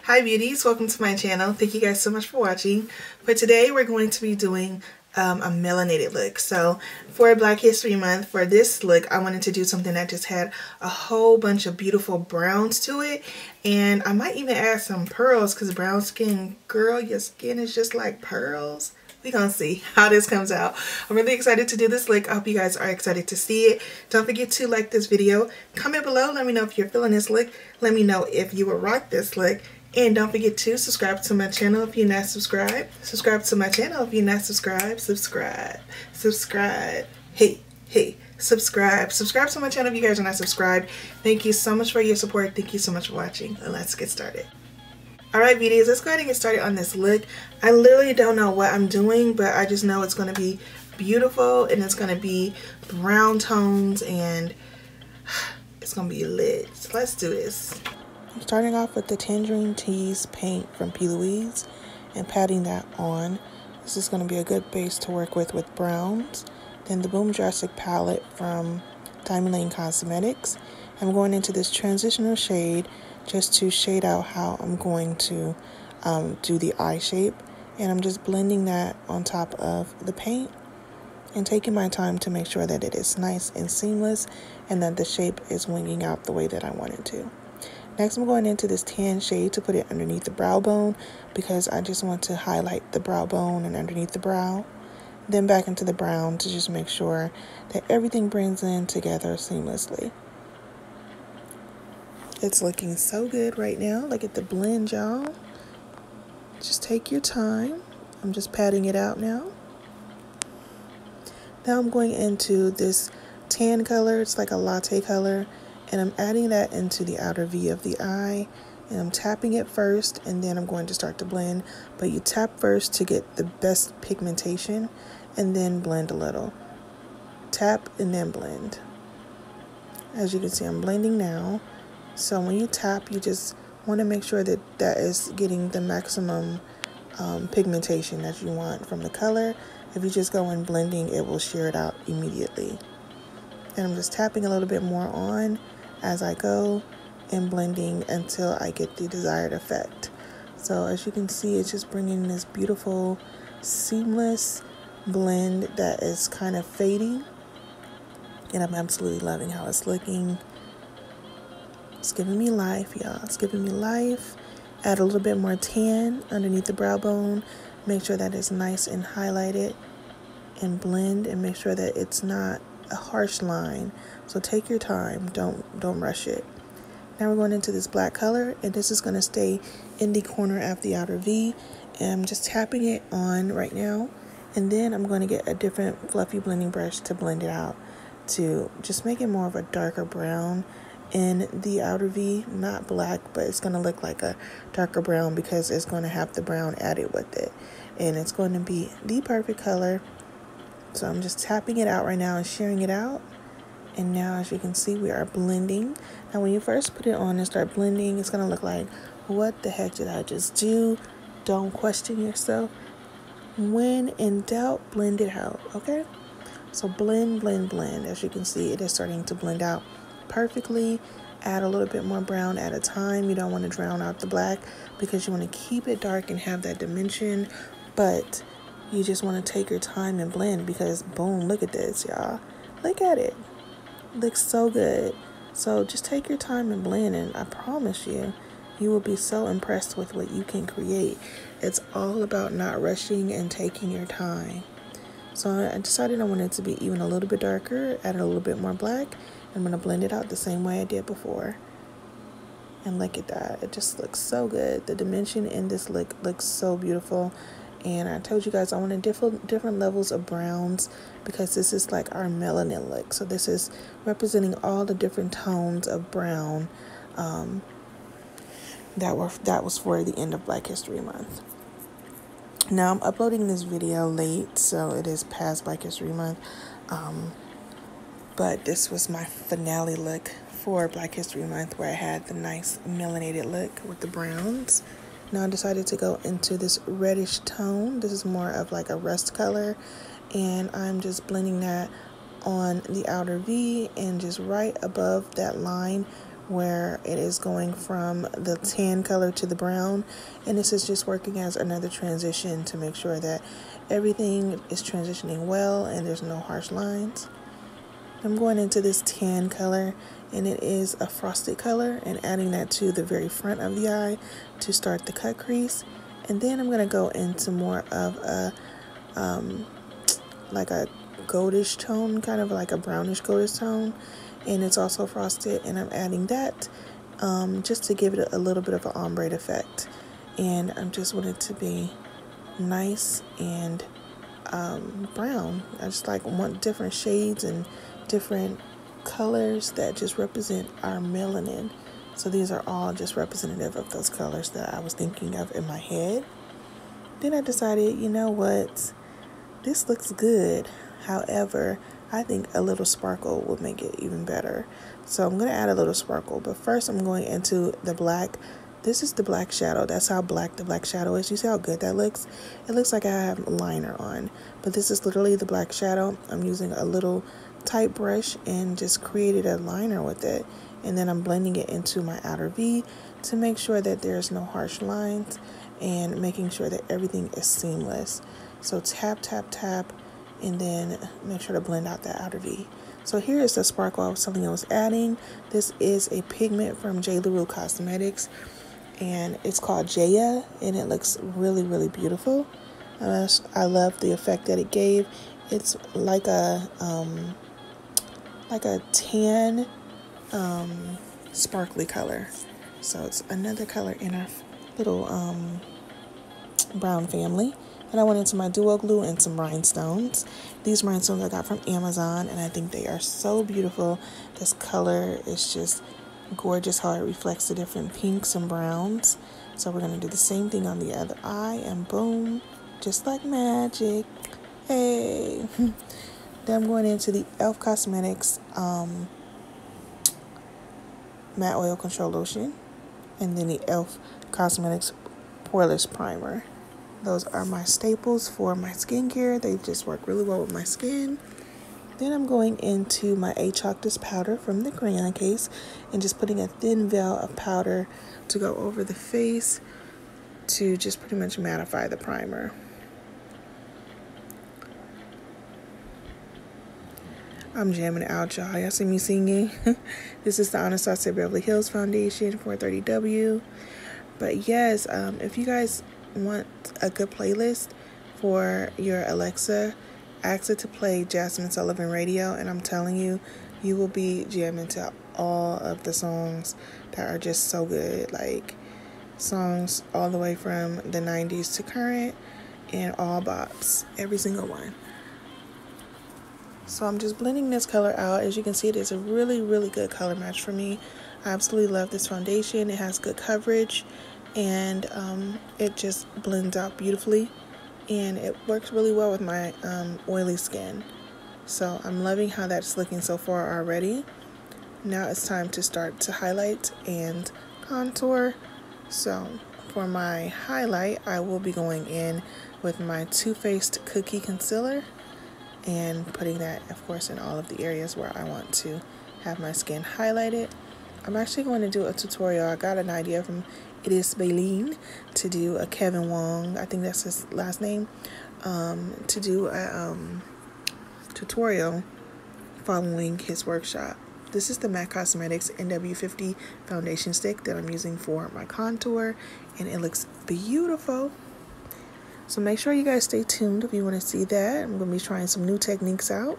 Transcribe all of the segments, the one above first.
Hi beauties, welcome to my channel. Thank you guys so much for watching. For today we're going to be doing a melanated look. So for Black History Month, for this look I wanted to do something that just had a whole bunch of beautiful browns to it, and I might even add some pearls because brown skin, girl, your skin is just like pearls. We're gonna see how this comes out. I'm really excited to do this look. I hope you guys are excited to see it. Don't forget to like this video, comment below, let me know if you're feeling this look, let me know if you will rock this look. And don't forget to subscribe to my channel if you're not subscribed. Subscribe to my channel if you're not subscribed. Subscribe. Hey, subscribe. Subscribe to my channel if you guys are not subscribed. Thank you so much for your support. Thank you so much for watching. And let's get started. Alright beauties, let's go ahead and get started on this look. I literally don't know what I'm doing, but I just know it's going to be beautiful and it's going to be brown tones and it's going to be lit. So let's do this. I'm starting off with the Tangerine Tease paint from P. Louise and patting that on. This is going to be a good base to work with browns. Then the Boom Drastic Palette from Diamond Lane Cosmetics. I'm going into this transitional shade just to shade out how I'm going to do the eye shape. And I'm just blending that on top of the paint and taking my time to make sure that it is nice and seamless and that the shape is winging out the way that I want it to. Next, I'm going into this tan shade to put it underneath the brow bone because I just want to highlight the brow bone and underneath the brow. Then back into the brown to just make sure that everything blends in together seamlessly. It's looking so good right now. Look at the blend, y'all. Just take your time. I'm just patting it out now. Now I'm going into this tan color. It's like a latte color. And I'm adding that into the outer V of the eye, and I'm tapping it first, and then I'm going to start to blend. But you tap first to get the best pigmentation, and then blend a little. Tap and then blend. As you can see, I'm blending now. So when you tap, you just want to make sure that that is getting the maximum pigmentation that you want from the color. If you just go in blending, it will shear it out immediately. And I'm just tapping a little bit more on as I go and blending until I get the desired effect. So as you can see, it's just bringing this beautiful seamless blend that is kind of fading, and I'm absolutely loving how it's looking. It's giving me life, y'all. It's giving me life. Add a little bit more tan underneath the brow bone. Make sure that it's nice and highlighted, and blend and make sure that it's not a harsh line. So take your time, don't rush it. Now we're going into this black color, and this is going to stay in the corner of the outer V, and I'm just tapping it on right now, and then I'm going to get a different fluffy blending brush to blend it out to just make it more of a darker brown in the outer V. Not black, but it's going to look like a darker brown because it's going to have the brown added with it, and it's going to be the perfect color. So I'm just tapping it out right now and shearing it out. And now, as you can see, we are blending. Now, when you first put it on and start blending, it's going to look like, what the heck did I just do? Don't question yourself. When in doubt, blend it out, okay? So blend, blend, blend. As you can see, it is starting to blend out perfectly. Add a little bit more brown at a time. You don't want to drown out the black because you want to keep it dark and have that dimension. But you just want to take your time and blend because, boom, look at this, y'all. Look at it. Looks so good. So just take your time and blend, and I promise you, you will be so impressed with what you can create. It's all about not rushing and taking your time. So I decided I wanted it to be even a little bit darker, added a little bit more black. I'm going to blend it out the same way I did before. And look at that. It just looks so good. The dimension in this look looks so beautiful. And I told you guys I wanted different levels of browns because this is like our melanin look. So this is representing all the different tones of brown that was for the end of Black History Month. Now I'm uploading this video late, so it is past Black History Month. But this was my finale look for Black History Month, where I had the nice melanated look with the browns. Now I decided to go into this reddish tone. This is more of like a rust color, and I'm just blending that on the outer V and just right above that line where it is going from the tan color to the brown, and this is just working as another transition to make sure that everything is transitioning well and there's no harsh lines. I'm going into this tan color, and it is a frosted color, and adding that to the very front of the eye to start the cut crease. And then I'm going to go into more of a like a goldish tone, kind of like a brownish goldish tone, and it's also frosted, and I'm adding that just to give it a little bit of an ombre effect. And I just want it to be nice and brown. I just want different shades and different colors that just represent our melanin. So these are all just representative of those colors that I was thinking of in my head. Then I decided, you know what, this looks good. However, I think a little sparkle would make it even better. So I'm going to add a little sparkle, but first I'm going into the black. This is the black shadow. That's how black the black shadow is. You see how good that looks? It looks like I have a liner on, but this is literally the black shadow. I'm using a little tight brush and just created a liner with it. And then I'm blending it into my outer V to make sure that there's no harsh lines and making sure that everything is seamless. So tap, tap, tap, and then make sure to blend out that outer V. So here is the sparkle I was telling you I was adding. This is a pigment from Jayah Cosmetics, and it's called Jayah, and it looks really, really beautiful. I love the effect that it gave. It's like a tan sparkly color. So it's another color in our little brown family. And I went into my duo glue and some rhinestones. These rhinestones I got from Amazon, and I think they are so beautiful. This color is just gorgeous, how it reflects the different pinks and browns. So we're going to do the same thing on the other eye, and boom, just like magic. Hey. Then I'm going into the e.l.f. Cosmetics Matte Oil Control Lotion, and then the e.l.f. Cosmetics Poreless Primer. Those are my staples for my skincare. They just work really well with my skin. Then I'm going into my Chalkdust powder from the crayon case and just putting a thin veil of powder to go over the face to just pretty much mattify the primer. I'm jamming out, y'all. Y'all see me singing? This is the Anastasia Beverly Hills Foundation 430W. But yes, if you guys want a good playlist for your Alexa, ask it to play Jasmine Sullivan Radio, and I'm telling you, you will be jamming to all of the songs that are just so good. Like songs all the way from the 90s to current, and all bops, every single one. So I'm just blending this color out. As you can see, it is a really, really good color match for me. I absolutely love this foundation. It has good coverage, and it just blends out beautifully, and it works really well with my oily skin. So I'm loving how that's looking so far already. Now it's time to start to highlight and contour. So for my highlight, I will be going in with my Too Faced Cookie Concealer and putting that, of course, in all of the areas where I want to have my skin highlighted. I'm actually going to do a tutorial. I got an idea from It Is Baleen to do a Kevin Wong, I think that's his last name, to do a tutorial following his workshop. This is the MAC Cosmetics NW50 foundation stick that I'm using for my contour, and it looks beautiful. So make sure you guys stay tuned if you want to see that. I'm going to be trying some new techniques out.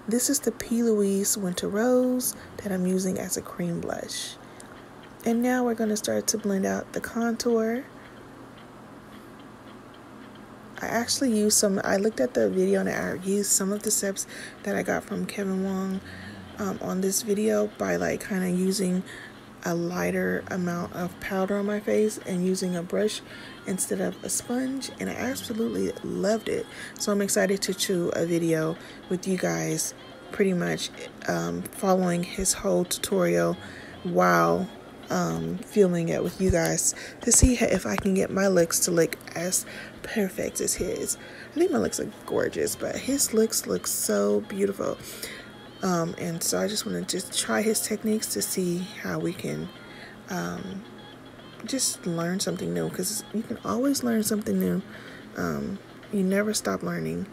This is the P. Louise Winter Rose that I'm using as a cream blush. And now we're going to start to blend out the contour. I actually used I looked at the video and I used some of the steps that I got from Kevin Wong on this video by like kind of using a lighter amount of powder on my face and using a brush instead of a sponge, and I absolutely loved it. So I'm excited to do a video with you guys pretty much following his whole tutorial while filming it with you guys to see if I can get my looks to look as perfect as his. I think my looks are gorgeous, but his looks look so beautiful. And so I just want to just try his techniques to see how we can just learn something new, because you can always learn something new. You never stop learning.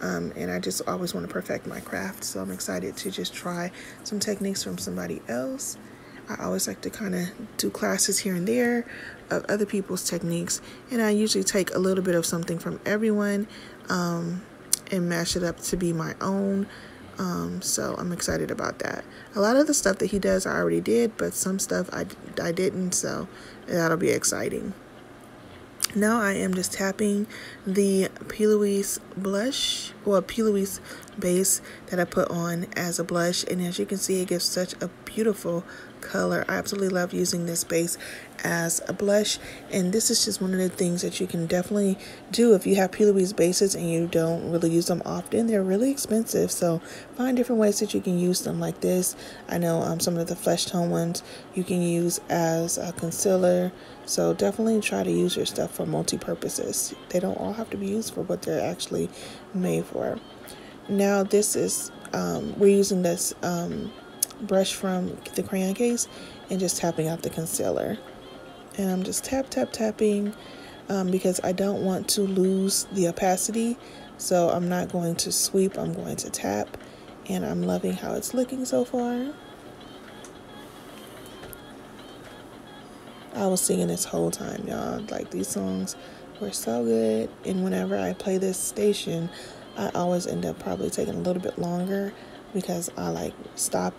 And I just always want to perfect my craft, so I'm excited to just try some techniques from somebody else. I always like to kind of do classes here and there of other people's techniques, and I usually take a little bit of something from everyone and mash it up to be my own. So I'm excited about that. A lot of the stuff that he does I already did, but some stuff I didn't, so that'll be exciting. Now I am just tapping the P. Louise blush, or P. Louise base that I put on as a blush, and as you can see, it gives such a beautiful color. I absolutely love using this base as a blush, and this is just one of the things that you can definitely do if you have P. Louise bases and you don't really use them often. They're really expensive, so find different ways that you can use them like this. I know some of the flesh tone ones you can use as a concealer, so definitely try to use your stuff for multi-purposes. They don't all have to be used for what they're actually made for. Now this is, we're using this brush from the crayon case and just tapping out the concealer. And I'm just tapping because I don't want to lose the opacity. So I'm not going to sweep, I'm going to tap. And I'm loving how it's looking so far. I was singing this whole time, y'all. Like, these songs were so good. And whenever I play this station, I always end up probably taking a little bit longer because I like stop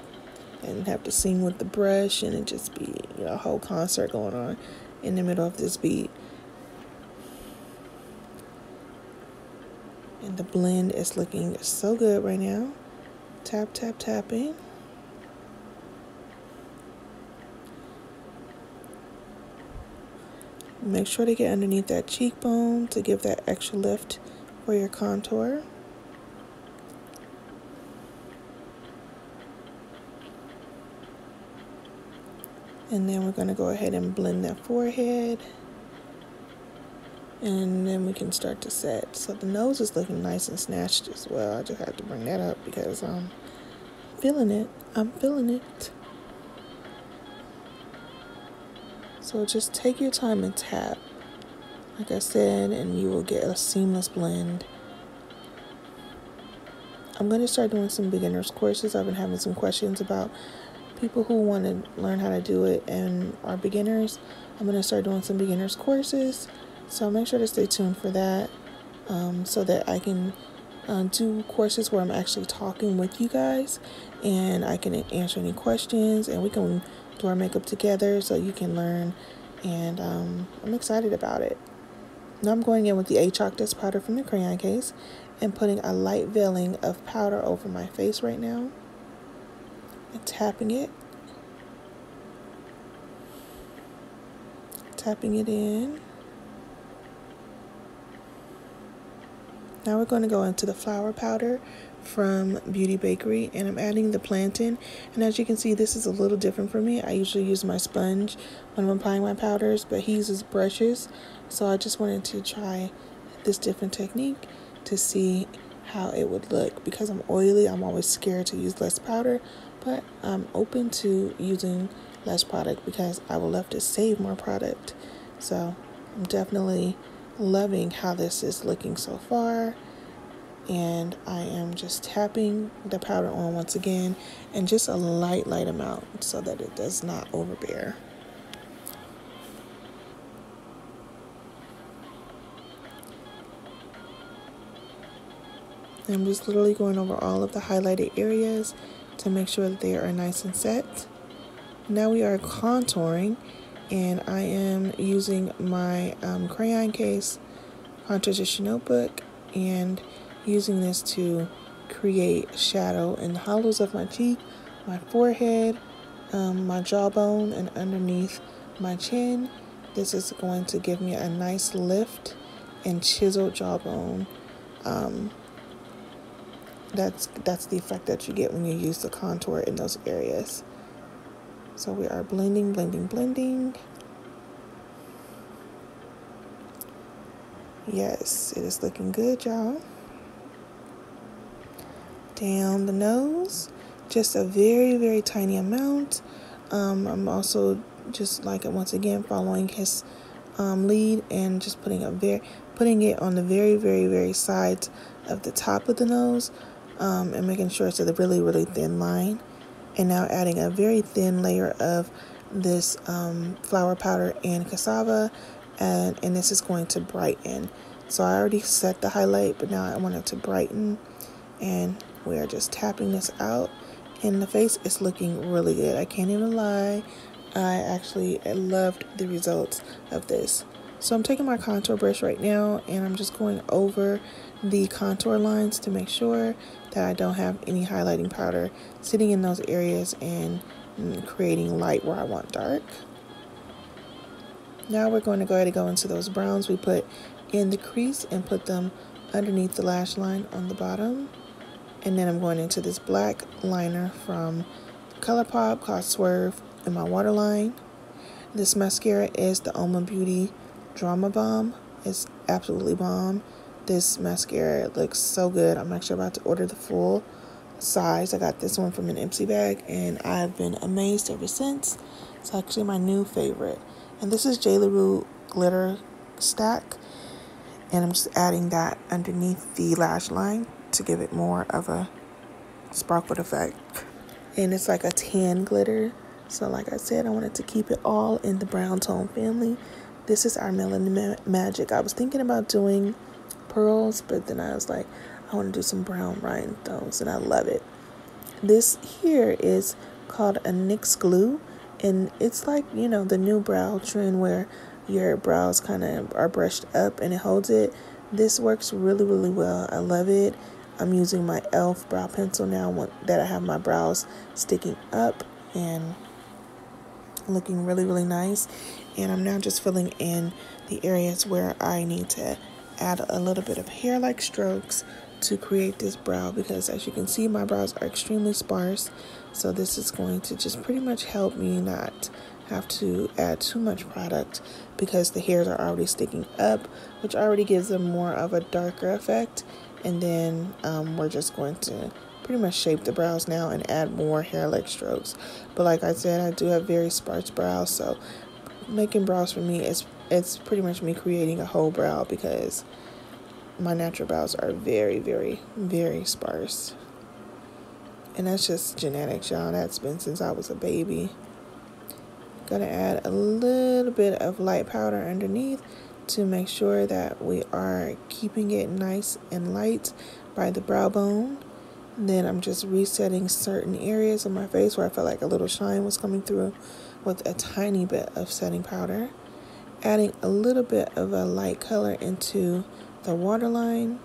and have to sing with the brush, and it just be, you know, a whole concert going on in the middle of this beat. And the blend is looking so good right now. Tapping. Make sure to get underneath that cheekbone to give that extra lift for your contour. And then we're going to go ahead and blend that forehead. And then we can start to set. So the nose is looking nice and snatched as well. I just have to bring that up because I'm feeling it. So just take your time and tap, like I said, and you will get a seamless blend. I'm going to start doing some beginners courses. I've been having some questions about people who want to learn how to do it and are beginners. I'm going to start doing some beginners courses, so make sure to stay tuned for that, so that I can do courses where I'm actually talking with you guys and I can answer any questions, and we can do our makeup together so you can learn, and I'm excited about it. Now I'm going in with the Chalk Dust powder from the crayon case and putting a light veiling of powder over my face right now and tapping it in. Now we're going to go into the flower powder from Beauty Bakery, and I'm adding the plantain. And as you can see, this is a little different for me. I usually use my sponge when I'm applying my powders, but he uses brushes. So I just wanted to try this different technique to see how it would look. Because I'm oily, I'm always scared to use less powder, but I'm open to using less product because I would love to save more product. So I'm definitely loving how this is looking so far, and I am just tapping the powder on once again, and just a light amount so that it does not overbear. I'm just literally going over all of the highlighted areas to make sure that they are nice and set. Now we are contouring, and I am using my crayon case contoursition notebook and using this to create shadow in the hollows of my cheek, my forehead, my jawbone, and underneath my chin. This is going to give me a nice lift and chiseled jawbone. That's the effect that you get when you use the contour in those areas. So we are blending. Yes, it is looking good, y'all. Down the nose. just a very tiny amount. I'm also just like once again following his lead and just putting it on the very sides of the top of the nose, and making sure it's a really thin line. And now adding a very thin layer of this flower powder and cassava, and this is going to brighten. So I already set the highlight, but now I want it to brighten, and we are just tapping this out, and the face is looking really good. I can't even lie, I actually loved the results of this. So I'm taking my contour brush right now, and I'm just going over the contour lines to make sure that I don't have any highlighting powder sitting in those areas and creating light where I want dark. Now we're going to go ahead and go into those browns we put in the crease and put them underneath the lash line on the bottom. And then I'm going into this black liner from Colourpop called Swerve in my waterline. This mascara is the Oma Beauty Drama Bomb. It's absolutely bomb. This mascara looks so good. I'm actually about to order the full size. I got this one from an Ipsy bag, and I've been amazed ever since. It's actually my new favorite. And this is Jayah glitter stack, and I'm just adding that underneath the lash line to give it more of a sparkled effect. And it's like a tan glitter, so like I said, I wanted to keep it all in the brown tone family. This is our Melanin Magic. I was thinking about doing pearls, but then I was like, I want to do some brown rhinestones, and I love it. This here is called a NYX glue, and it's like, you know, the new brow trend where your brows kind of are brushed up and it holds it. This works really well. I love it. I'm using my e.l.f. brow pencil now that I have my brows sticking up and looking really nice. And I'm now just filling in the areas where I need to add a little bit of hair-like strokes to create this brow, because as you can see, my brows are extremely sparse. So this is going to just pretty much help me not have to add too much product, because the hairs are already sticking up, which already gives them more of a darker effect. And then we're just going to pretty much shape the brows now and add more hair-like strokes. But like I said, I do have very sparse brows, so making brows for me it's pretty much me creating a whole brow, because my natural brows are very sparse. And that's just genetics, y'all. That's been since I was a baby. Gonna add a little bit of light powder underneath to make sure that we are keeping it nice and light by the brow bone. Then I'm just resetting certain areas of my face where I felt like a little shine was coming through with a tiny bit of setting powder. Adding a little bit of a light color into the waterline.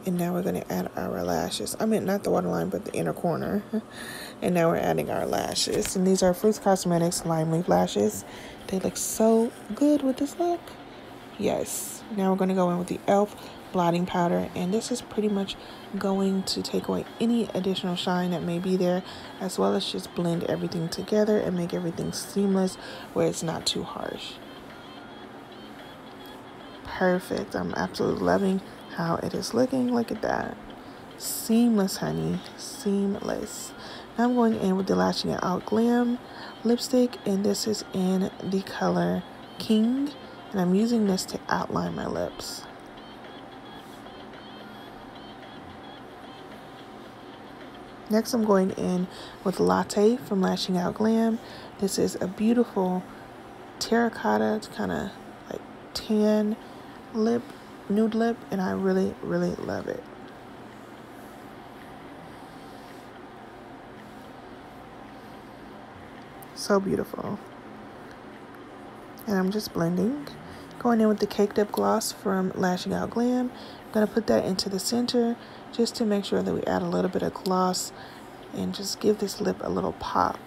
And now we're going to add our lashes. I mean, not the waterline, but the inner corner. And now we're adding our lashes. And these are Fruits Cosmetics Lime Leaf lashes. They look so good with this look. Yes. Now we're going to go in with the e.l.f. blotting powder. And this is pretty much going to take away any additional shine that may be there, as well as just blend everything together and make everything seamless where it's not too harsh. Perfect. I'm absolutely loving how it is looking. Look at that. Seamless, honey. Seamless. Now I'm going in with the Lashing It Out Glam lipstick, and this is in the color King, and I'm using this to outline my lips. Next, I'm going in with Latte from Lashing Out Glam. This is a beautiful terracotta, kind of like tan lip, nude lip, and I really love it. So beautiful. And I'm just blending. Going in with the Caked Up Gloss from Lashing Out Glam. I'm going to put that into the center just to make sure that we add a little bit of gloss and just give this lip a little pop.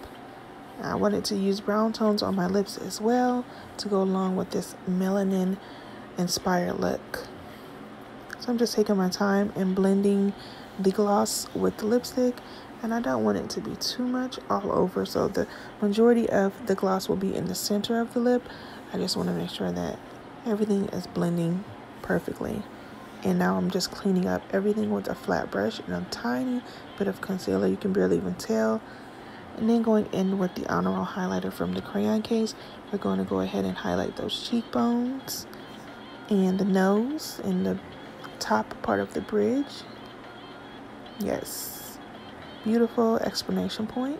I wanted to use brown tones on my lips as well to go along with this melanin inspired look. So I'm just taking my time and blending the gloss with the lipstick, and I don't want it to be too much all over, so the majority of the gloss will be in the center of the lip. I just want to make sure that everything is blending perfectly. And now I'm just cleaning up everything with a flat brush and a tiny bit of concealer. You can barely even tell. And then going in with the Honor Roll highlighter from the crayon case, we're going to go ahead and highlight those cheekbones and the nose and the top part of the bridge. Yes, beautiful exclamation point.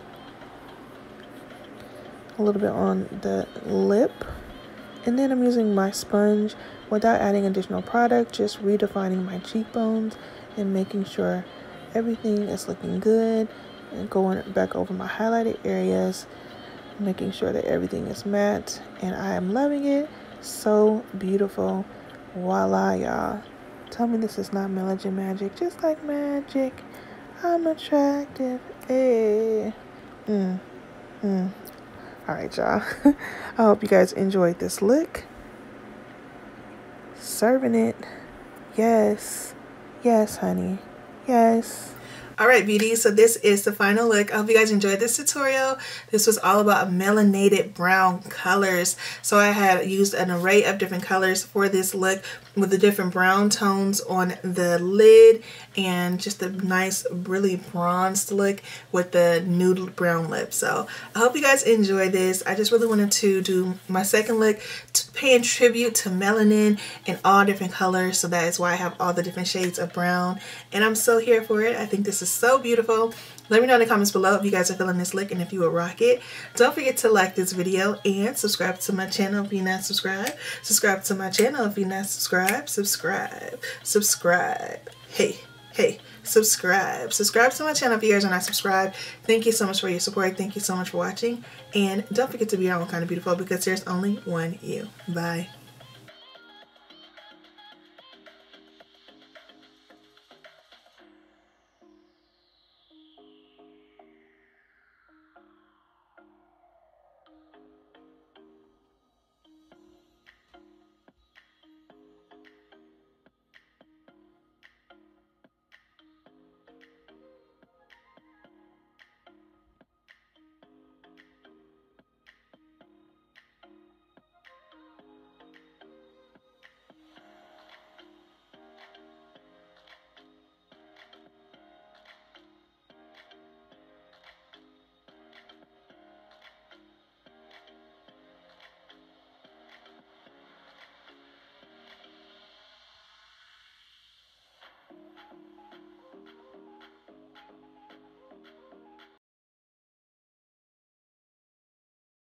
A little bit on the lip. And then I'm using my sponge without adding additional product, just redefining my cheekbones and making sure everything is looking good, and going back over my highlighted areas, making sure that everything is matte, and I am loving it. So beautiful. Voila, y'all. Tell me this is not Melanin magic. Just like magic, I'm attractive. Hey. Alright, y'all. I hope you guys enjoyed this look. Serving it. Yes. Yes, honey. Yes. Alright, beauties, so this is the final look. I hope you guys enjoyed this tutorial. This was all about melanated brown colors. So I had used an array of different colors for this look with the different brown tones on the lid and just a nice, really bronzed look with the nude brown lip. So I hope you guys enjoy this. I just really wanted to do my second look paying tribute to melanin in all different colors. So that is why I have all the different shades of brown. And I'm so here for it. I think this is so beautiful. Let me know in the comments below if you guys are feeling this look and if you would rock it. Don't forget to like this video and subscribe to my channel if you're not subscribed. Subscribe to my channel if you're not subscribed. Subscribe. Hey, subscribe. Subscribe to my channel if you guys are not subscribed. Thank you so much for your support. Thank you so much for watching. And don't forget to be your own kind of beautiful, because there's only one you. Bye.